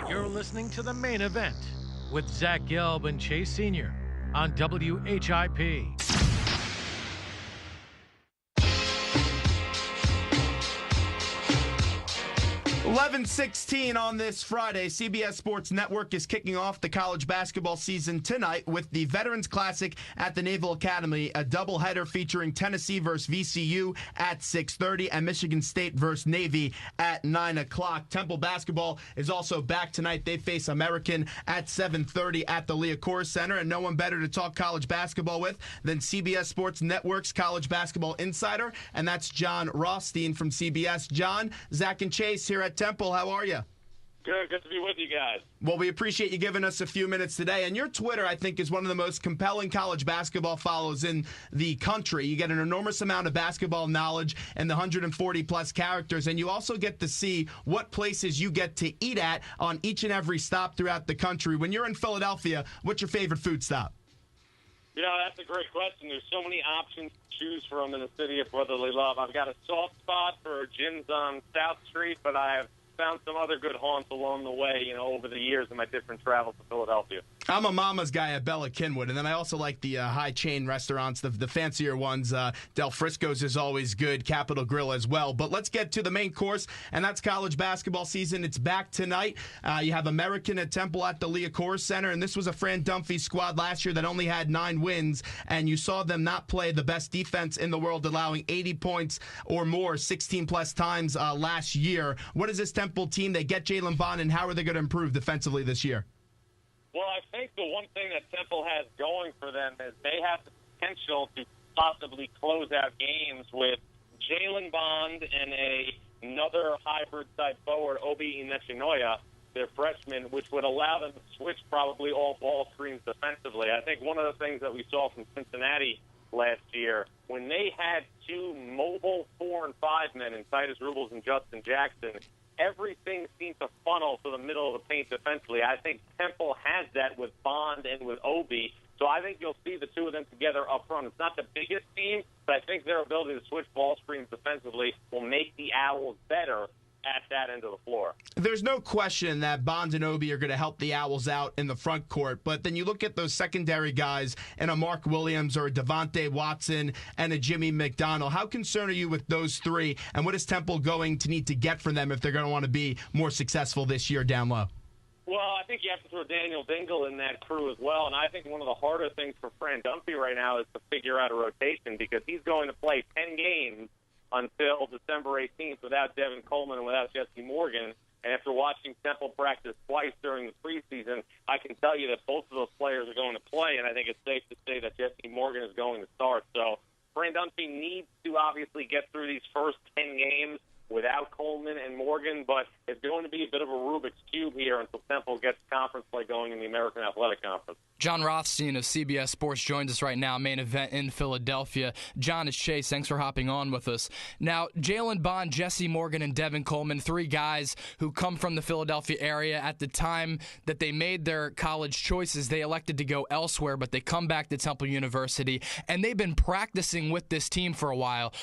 You're listening to The Main Event with Zach Gelb and Chase Sr. on WHIP. 11:16 on this Friday. CBS Sports Network is kicking off the college basketball season tonight with the Veterans Classic at the Naval Academy, a doubleheader featuring Tennessee versus VCU at 6:30 and Michigan State versus Navy at 9 o'clock. Temple basketball is also back tonight. They face American at 7:30 at the Liacouras Center, and no one better to talk college basketball with than CBS Sports Network's college basketball insider, and that's Jon Rothstein from CBS. John, Zach, and Chase here at Temple. How are you? Good to be with you guys. Well, we appreciate you giving us a few minutes today. And your Twitter, I think, is one of the most compelling college basketball follows in the country. You get an enormous amount of basketball knowledge and the 140-plus characters. And you also get to see what places you get to eat at on each and every stop throughout the country. When you're in Philadelphia, what's your favorite food stop? You know, that's a great question. There's so many options to choose from in the city of brotherly love. I've got a soft spot for gyms on South Street, but I have found some other good haunts along the way, over the years in my different travels to Philadelphia. I'm a mama's guy at Bella Kinwood, and then I also like the high chain restaurants, the fancier ones. Del Frisco's is always good, Capitol Grill as well. But let's get to the main course, and that's college basketball season. It's back tonight. You have American at Temple at the Liacouras Center, and this was a Fran Dunphy squad last year that only had 9 wins, and you saw them not play the best defense in the world, allowing 80 points or more 16-plus times last year. What is this Temple team? They get Jalen Bond, and how are they going to improve defensively this year? Well, I think the one thing that Temple has going for them is they have the potential to possibly close out games with Jalen Bond and another hybrid-type forward, Obi Inechinoya, their freshman, which would allow them to switch probably all ball screens defensively. I think one of the things that we saw from Cincinnati last year, when they had 2 mobile 4 and 5 men in Titus Rubles and Justin Jackson, everything seemed to funnel to the middle of the paint defensively. I think Temple has that with Bond and with Obi. So I think you'll see the two of them together up front. It's not the biggest team, but I think their ability to switch ball screens defensively will make the Owls better at that end of the floor. There's no question that Bonds and Obi are going to help the Owls out in the front court, but then you look at those secondary guys and a Mark Williams or a Devontae Watson and a Jimmy McDonald. How concerned are you with those three, and what is Temple going to need to get from them if they're going to want to be more successful this year down low? Well, I think you have to throw Daniel Dingle in that crew as well, and I think one of the harder things for Fran Dunphy right now is to figure out a rotation because he's going to play 10 games until December 18th without Devin Coleman and without Jesse Morgan. And after watching Temple practice twice during the preseason, I can tell you that both of those players are going to play, and I think it's safe to say that Jesse Morgan is going to start. So Fran Dunphy needs to obviously get through these first 10 games without Coleman and Morgan, but it's going to be a bit of a Rubik's Cube here until Temple gets conference play going in the American Athletic Conference. Jon Rothstein of CBS Sports joins us right now, main event in Philadelphia. John, it's Chase. Thanks for hopping on with us. Now, Jalen Bond, Jesse Morgan, and Devin Coleman, 3 guys who come from the Philadelphia area. At the time that they made their college choices, they elected to go elsewhere, but they come back to Temple University, and they've been practicing with this team for a while.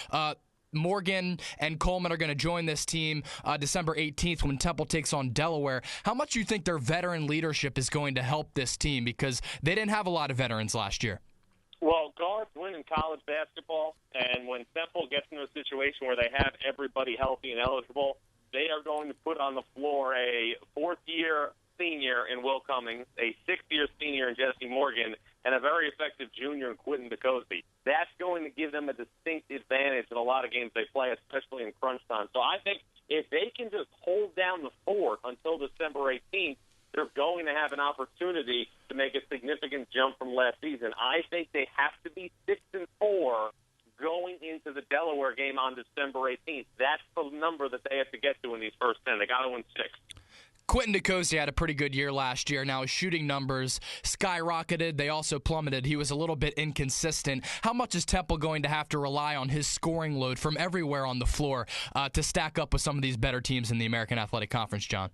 Morgan and Coleman are going to join this team December 18th when Temple takes on Delaware. How much do you think their veteran leadership is going to help this team? Because they didn't have a lot of veterans last year. Well, guards win in college basketball, and when Temple gets into a situation where they have everybody healthy and eligible, they are going to put on the floor a 4th-year senior in Will Cummings, a 6th-year senior in Jesse Morgan, and a very effective junior in Quentin DeCozy. That's going to give them a distinct advantage in a lot of games they play, especially in crunch time. So I think if they can just hold down the fort until December 18th, they're going to have an opportunity to make a significant jump from last season. I think they have to be 6-4 going into the Delaware game on December 18th. That's the number that they have to get to in these first 10. They got to win 6. Quentin DeCozy had a pretty good year last year. Now his shooting numbers skyrocketed. They also plummeted. He was a little bit inconsistent. How much is Temple going to have to rely on his scoring load from everywhere on the floor to stack up with some of these better teams in the American Athletic Conference, John?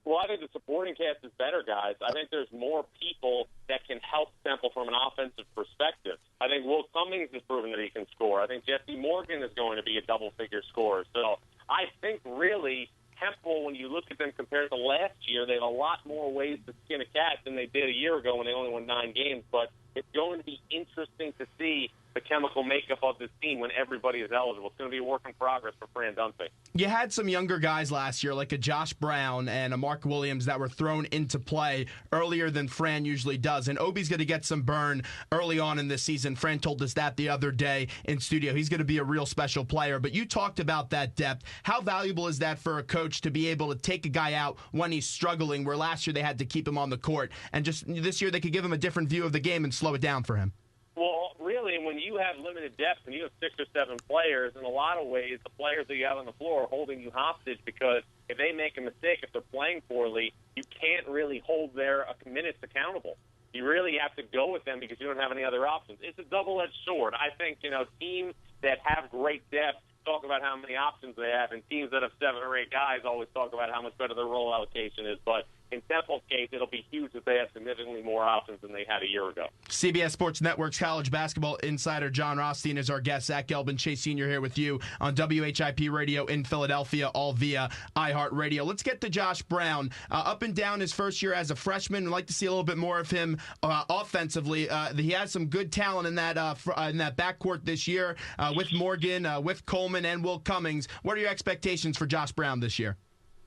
Well, I think the supporting cast is better, guys. I think there's more people that can help Temple from an offensive perspective. I think Will Cummings has proven that he can score. I think Jesse Morgan is going to be a double-figure scorer. So I think really Temple, when you look at them compared to last year, they have a lot more ways to skin a cat than they did a year ago when they only won 9 games. But it's going to be interesting to see the chemical makeup of this team when everybody is eligible. It's going to be a work in progress for Fran Dunphy. You had some younger guys last year, like a Josh Brown and a Mark Williams, that were thrown into play earlier than Fran usually does. And Obi's going to get some burn early on in this season. Fran told us that the other day in studio. He's going to be a real special player. But you talked about that depth. How valuable is that for a coach to be able to take a guy out when he's struggling, where last year they had to keep him on the court, and just this year they could give him a different view of the game and slow it down for him? Well, really, when you have limited depth and you have 6 or 7 players, in a lot of ways, the players that you have on the floor are holding you hostage, because if they make a mistake, if they're playing poorly, you can't really hold their minutes accountable. You really have to go with them because you don't have any other options. It's a double-edged sword. I think, teams that have great depth talk about how many options they have, and teams that have 7 or 8 guys always talk about how much better their role allocation is. But in Temple's case, it'll be huge if they have significantly more options than they had a year ago. CBS Sports Network's college basketball insider Jon Rothstein is our guest. Zach Gelb and Chase Sr. here with you on WHIP Radio in Philadelphia, all via iHeartRadio. Let's get to Josh Brown. Up and down his first year as a freshman. I'd like to see a little bit more of him offensively. He has some good talent in that backcourt this year with Morgan, with Coleman, and Will Cummings. What are your expectations for Josh Brown this year?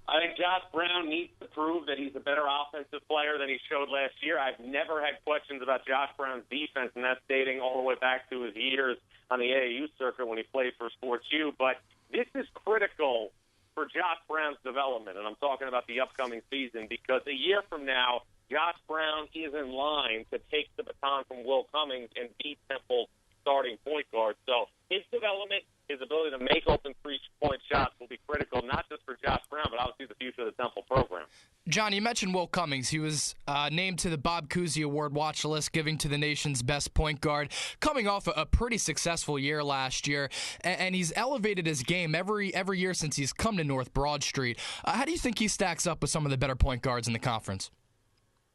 I think Josh Brown needs to prove that he's a better offensive player than he showed last year. I've never had questions about Josh Brown's defense, and that's dating all the way back to his years on the AAU circuit when he played for Sports U. But this is critical for Josh Brown's development, and I'm talking about the upcoming season, because a year from now, Josh Brown is in line to take the baton from Will Cummings and be Temple's starting point guard. So his development, his ability to make open three-point shots will be critical, not just for Josh Brown, but obviously the future of the Temple program. John, you mentioned Will Cummings. He was named to the Bob Cousy Award watch list, giving to the nation's best point guard, coming off a pretty successful year last year, and he's elevated his game every year since he's come to North Broad Street. How do you think he stacks up with some of the better point guards in the conference?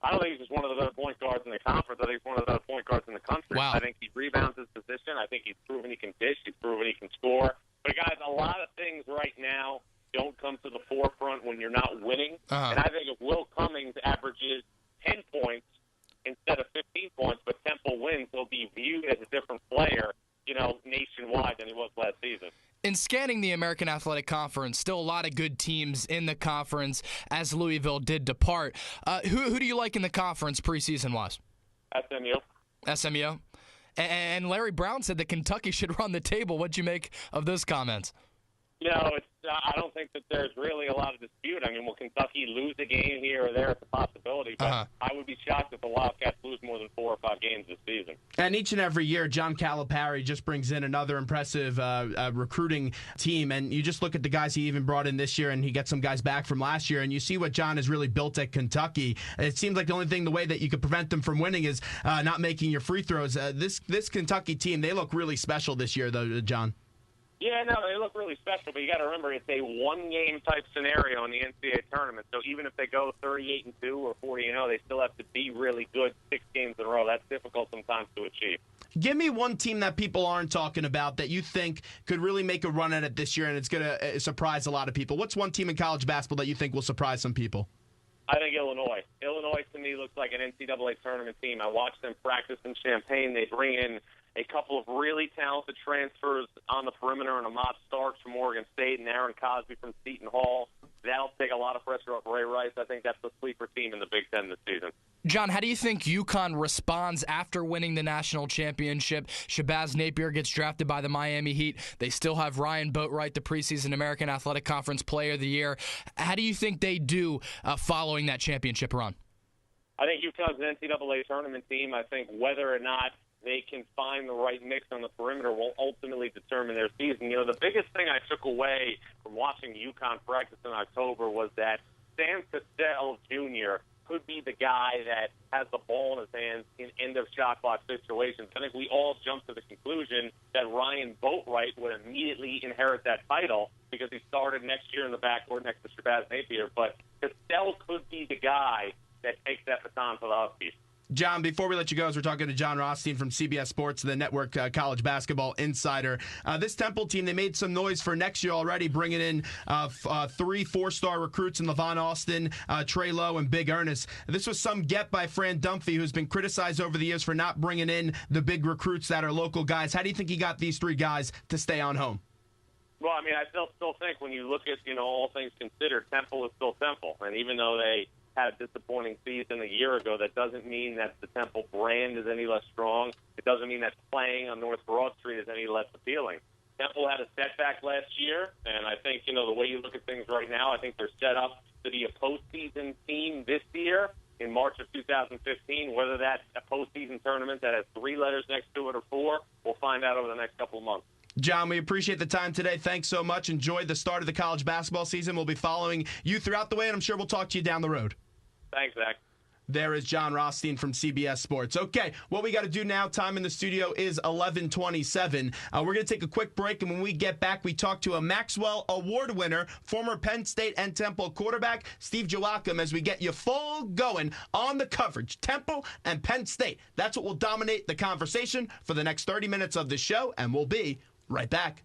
I don't think he's just one of the better point guards in the conference. I think he's one of the better point guards in the country. Wow. I think he rebounds his position. I think he's proven he can dish. He's proven he can score. But, guys, a lot of things right now don't come to the forefront when you're not winning. And I think if Will Cummings averages 10 points instead of 15 points, but Temple wins, he'll be viewed as a different player, nationwide than he was last season. In scanning the American Athletic Conference, still a lot of good teams in the conference as Louisville did depart. Who do you like in the conference preseason-wise? SMU? And Larry Brown said that Kentucky should run the table. What'd you make of those comments? I don't think that there's really a lot of dispute. I mean, will Kentucky lose a game here or there? It's a possibility, but I would be shocked if the Wildcats lose more than 4 or 5 games this season. And each and every year, John Calipari just brings in another impressive recruiting team. And you just look at the guys he even brought in this year, and he gets some guys back from last year, and you see what John has really built at Kentucky. It seems like the only thing, the way that you could prevent them from winning is not making your free throws. This Kentucky team, they look really special this year, though, John. Yeah, no, they look really special, but you got to remember it's a one-game type scenario in the NCAA tournament. So even if they go 38-2 or 40-0, they still have to be really good 6 games in a row. That's difficult sometimes to achieve. Give me one team that people aren't talking about that you think could really make a run at it this year, and it's going to surprise a lot of people. What's one team in college basketball that you think will surprise some people? I think Illinois. Illinois, to me, looks like an NCAA tournament team. I watched them practice in Champaign. They bring in a couple of really talented transfers on the perimeter, and Ahmad Starks from Oregon State and Aaron Cosby from Seton Hall. That'll take a lot of pressure off Ray Rice. I think that's the sleeper team in the Big Ten this season. John, how do you think UConn responds after winning the national championship? Shabazz Napier gets drafted by the Miami Heat. They still have Ryan Boatwright, the preseason American Athletic Conference Player of the Year. How do you think they do following that championship run? I think UConn's an NCAA tournament team. I think whether or not they can find the right mix on the perimeter will ultimately determine their season. The biggest thing I took away from watching UConn practice in October was that Sam Cassell Jr. could be the guy that has the ball in his hands in end-of-shot clock situations. I think we all jumped to the conclusion that Ryan Boatwright would immediately inherit that title because he started next year in the backcourt next to Shabazz Napier. But Cassell could be the guy that takes that baton for the Huskies. John, before we let you go, as we're talking to Jon Rothstein from CBS Sports, the network college basketball insider, this Temple team, they made some noise for next year already, bringing in 3 4-star recruits in Levon Austin, Trey Lowe, and Big Ernest. This was some get by Fran Dunphy, who's been criticized over the years for not bringing in the big recruits that are local guys. How do you think he got these 3 guys to stay on home? Well, I mean, I still think when you look at, all things considered, Temple is still Temple. And even though they had a disappointing season a year ago, that doesn't mean that the Temple brand is any less strong. It doesn't mean that playing on North Broad Street is any less appealing. Temple had a setback last year, and I think, the way you look at things right now, I think they're set up to be a postseason team this year in March of 2015. Whether that's a postseason tournament that has 3 letters next to it or 4, we'll find out over the next couple of months. John, we appreciate the time today. Thanks so much. Enjoy the start of the college basketball season. We'll be following you throughout the way, and I'm sure we'll talk to you down the road. Thanks, Zach. There is Jon Rothstein from CBS Sports. Okay, what we got to do now, time in the studio is 11:27. We're going to take a quick break, and when we get back, we talk to a Maxwell Award winner, former Penn State and Temple quarterback, Steve Joachim, as we get you full going on the coverage, Temple and Penn State. That's what will dominate the conversation for the next 30 minutes of the show, and we'll be right back.